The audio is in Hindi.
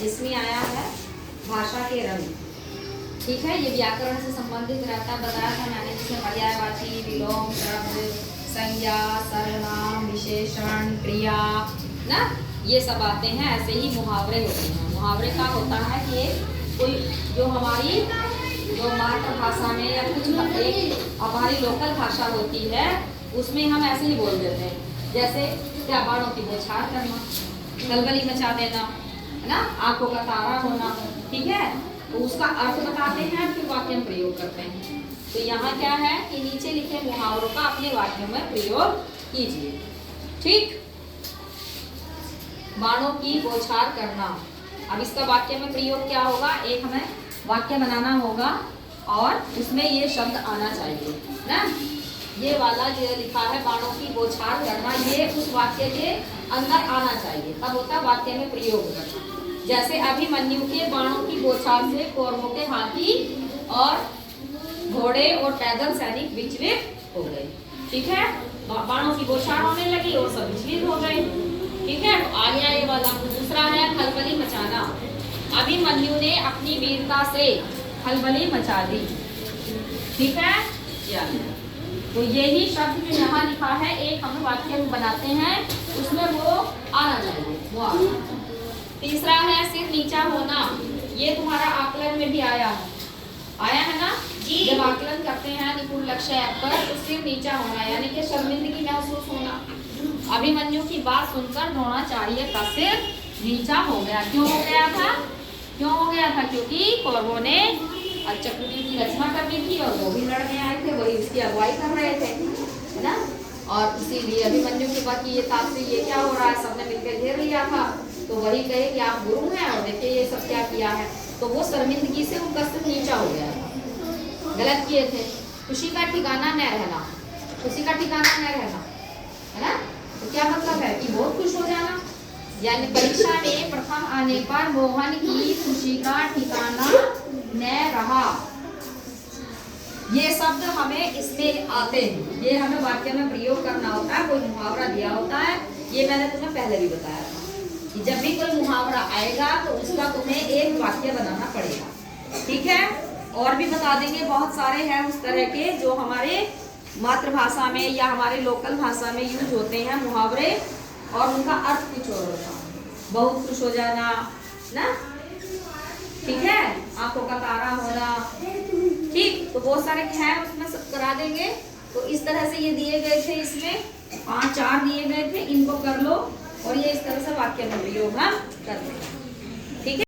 इसमें आया है भाषा के रंग। ठीक है, ये व्याकरण से संबंधित रहता है। बताया था मैंने, जिसमें पर्यायवाची, विलोम शब्द, संज्ञा, सर्वनाम, विशेषण, क्रिया ना, ये सब आते हैं। ऐसे ही मुहावरे होते हैं। मुहावरे का होता है कि कोई जो हमारी जो मातृभाषा में या कुछ एक हमारी लोकल भाषा होती है उसमें हम ऐसे ही बोल देते हैं। जैसे क्या, बाणों की बौछार करना, खलबली मचा देना, है ना, आंखों का तारा होना। ठीक है, तो उसका अर्थ बताते हैं, फिर वाक्य में प्रयोग करते हैं। तो यहाँ क्या है कि नीचे लिखे मुहावरों का अपने वाक्यों में प्रयोग कीजिए। ठीक, बाणों की बौछार करना। अब इसका वाक्य में प्रयोग क्या होगा, एक हमें वाक्य बनाना होगा और उसमें ये शब्द आना चाहिए ना। ये वाला जो लिखा है बाणों की बौछार करना, ये उस वाक्य के अंदर आना चाहिए, तब होता वाक्य में प्रयोग करना। जैसे अभिमन्यु के बाणों की बौछार से कौरवों के हाथी और घोड़े और पैदल सैनिक विचलित हो गए। ठीक है, बाणों की बौछार होने लगी और सब विचलित हो गए। ठीक है, तो आ गया ये वाला। दूसरा है खलबली मचाना। अभिमन्यु ने अपनी वीरता से खलबली मचा दी। ठीक है, तो यही शब्द जो यहाँ लिखा है एक हम वाक्य में बनाते हैं, उसमें वो आना चाहिए, वो आना। तीसरा है सिर नीचा होना। ये तुम्हारा आकलन में भी आया है ना जी। जब आकलन करते हैं निपुण लक्ष्य पर, तो सिर नीचा होना यानी कि शर्मिंदगी महसूस होना। अभिमन्यु की बात सुनकर द्रोणाचार्य का सिर नीचा हो गया। क्यों हो गया था? क्योंकि कौरवों ने चक्रव्यूह की रचना करनी थी और वो भी लड़ने आए थे, वही उसकी अगुवाई कर रहे थे, है ना। और इसीलिए अभिमन्यु के बाद ये ताप से ये क्या हो रहा है, सबने मिलकर घेर लिया था, तो वही कहे कि आप गुरु हैं और देखिए ये सब क्या किया है। तो वो शर्मिंदगी से उनका सिर नीचा हो गया था, गलत किए थे। खुशी का ठिकाना न रहना, खुशी का ठिकाना न रहना, है ना। तो क्या मतलब है कि बहुत खुश हो जाना, यानी परीक्षा में प्रथम आने पर मोहन की खुशी का ठिकाना न रहा। ये शब्द हमें इसमें आते हैं, ये हमें वाक्य में प्रयोग करना होता है। कोई मुहावरा दिया होता है, ये मैंने तुम्हें पहले भी बताया था कि जब भी कोई मुहावरा आएगा तो उसका तुम्हें एक वाक्य बनाना पड़ेगा। ठीक है, और भी बता देंगे, बहुत सारे हैं उस तरह के जो हमारे मातृभाषा में या हमारे लोकल भाषा में यूज होते हैं मुहावरे, और उनका अर्थ कुछ और होता है। बहुत खुश हो जाना ना, ठीक है, आंखों का तारा होना। ठीक, तो बहुत सारे हैं उसमें सब करा देंगे। तो इस तरह से ये दिए गए थे, इसमें 5-4 दिए गए थे, इनको कर लो और ये इस तरह से वाक्य में प्रयोग हम करते हैं।